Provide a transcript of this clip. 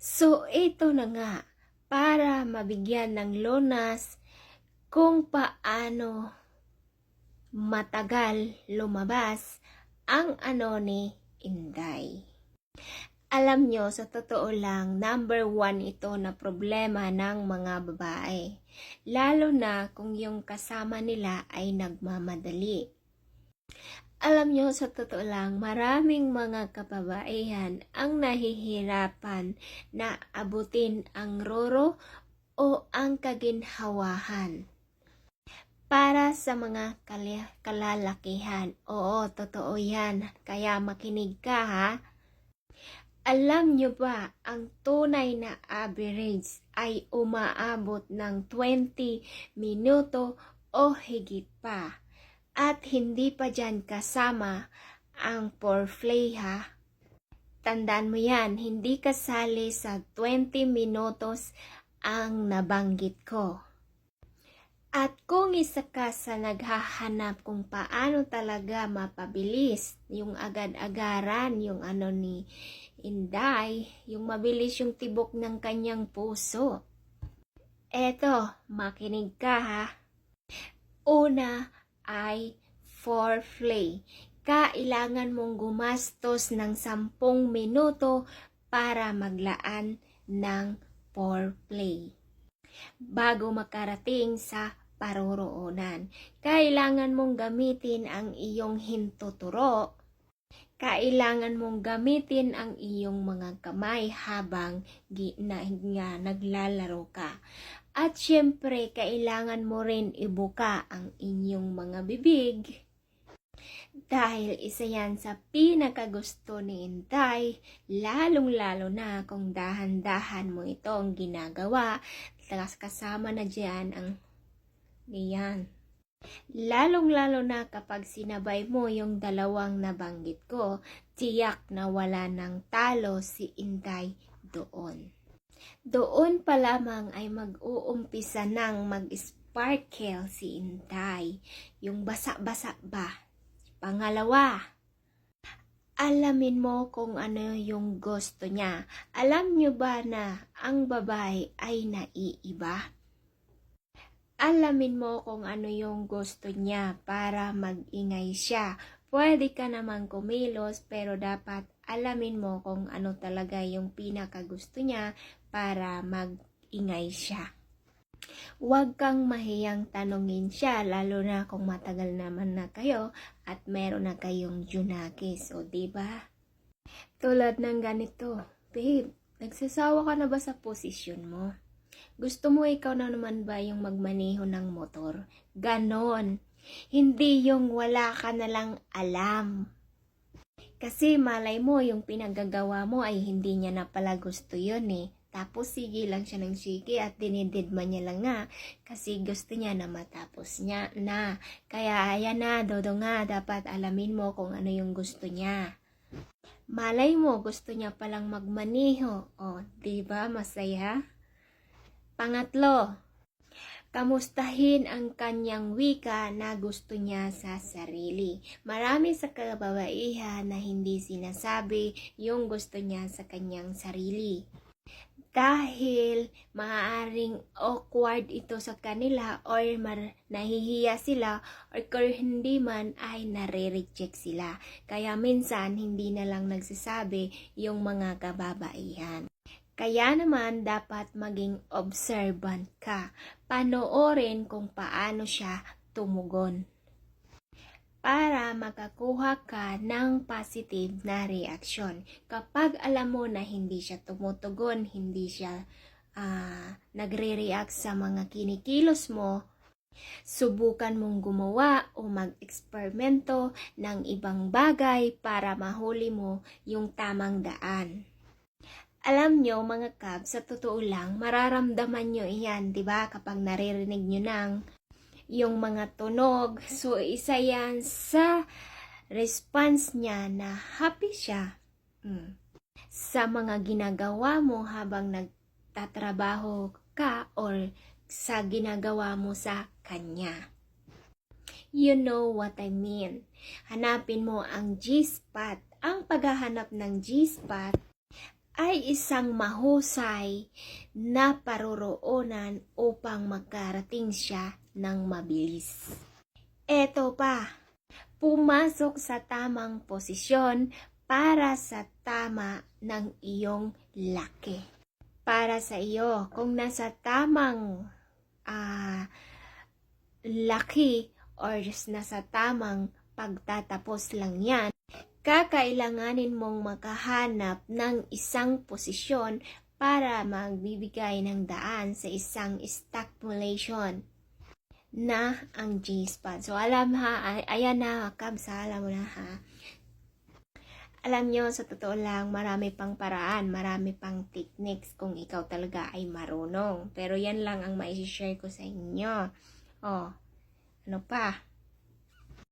So, ito na nga, para mabigyan ng lunas kung paano matagal lumabas ang ano ni Inday. Alam nyo, sa totoo lang, number 1 ito na problema ng mga babae. Lalo na kung yung kasama nila ay nagmamadali. Alam nyo, sa totoo lang, maraming mga kababaihan ang nahihirapan na abutin ang roro o ang kaginhawahan. Para sa mga kalalakihan, oo, totoo yan. Kaya makinig ka ha. Alam nyo ba, ang tunay na average ay umaabot ng 20 minuto o higit pa. At hindi pa dyan kasama ang foreplay ha. Tandaan mo yan, hindi kasali sa 20 minutos ang nabanggit ko. At kung isa ka sa naghahanap kung paano talaga mapabilis yung agad-agaran, yung ano ni Inday, yung mabilis yung tibok ng kanyang puso. Eto, makinig ka ha. Una ay foreplay. Kailangan mong gumastos ng 10 minuto para maglaan ng foreplay. Bago makarating sa paroroonan, kailangan mong gamitin ang iyong hintuturo. Kailangan mong gamitin ang iyong mga kamay habang naglalaro ka. At syempre, kailangan mo rin ibuka ang inyong mga bibig. Dahil isa yan sa pinakagusto ni Inday, lalong-lalo na kung dahan-dahan mo itong ginagawa, tapos kasama na dyan ang niyan. Lalong-lalo na kapag sinabay mo yung dalawang nabanggit ko, tiyak na wala ng talo si Inday doon. Doon pa lamang ay mag-uumpisa ng mag-sparkle si Inday, yung basa-basa ba. Pangalawa, alamin mo kung ano yung gusto niya. Alam nyo ba na ang babae ay naiiba? Alamin mo kung ano yung gusto niya para mag-ingay siya. Pwede ka naman kumilos pero dapat alamin mo kung ano talaga yung pinakagusto niya para mag-ingay siya. Huwag kang mahiyang tanungin siya lalo na kung matagal naman na kayo at meron na kayong junakis, o diba? Tulad ng ganito, babe, nagsasawa ka na ba sa posisyon mo? Gusto mo ikaw na naman ba yung magmaneho ng motor? Ganon. Hindi yung wala ka na lang alam. Kasi malay mo yung pinagagawa mo ay hindi niya na pala gusto yun eh. Tapos sige lang siya ng sige at dinididma niya lang nga kasi gusto niya na matapos niya na. Kaya ayan na, dodo nga, dapat alamin mo kung ano yung gusto niya. Malay mo, gusto niya palang magmaneho. O, diba masaya? Pangatlo, kamustahin ang kanyang wika na gusto niya sa sarili. Marami sa kababaihan na hindi sinasabi yung gusto niya sa kanyang sarili. Dahil maaaring awkward ito sa kanila or nahihiya sila or kung hindi man ay nare-reject sila. Kaya minsan hindi na lang nagsasabi yung mga kababaihan. Kaya naman dapat maging observant ka. Panoorin kung paano siya tumugon. Para makakuha ka ng positive na reaksyon. Kapag alam mo na hindi siya tumutugon, hindi siya nagre-react sa mga kinikilos mo, subukan mong gumawa o mag-eksperimento ng ibang bagay para mahuli mo yung tamang daan. Alam nyo mga kabs, sa totoo lang, mararamdaman nyo iyan, di ba? Kapag naririnig nyo ng yung mga tunog. So, isa yan sa response niya na happy siya sa mga ginagawa mo habang nagtatrabaho ka or sa ginagawa mo sa kanya. You know what I mean. Hanapin mo ang G-spot. Ang paghahanap ng G-spot ay isang mahusay na paroroonan upang makarating siya ng mabilis. Eto pa, pumasok sa tamang posisyon para sa tama ng iyong laki. Para sa iyo, kung nasa tamang laki or nasa tamang pagtatapos lang yan, kakailanganin mong makahanap ng isang posisyon para magbibigay ng daan sa isang stagflation na ang G-spot. So, alam ha, ayan na, Kabs, alam mo na ha. Alam nyo, sa totoo lang, marami pang paraan, marami pang techniques kung ikaw talaga ay marunong. Pero yan lang ang maisi-share ko sa inyo. Oh, ano pa?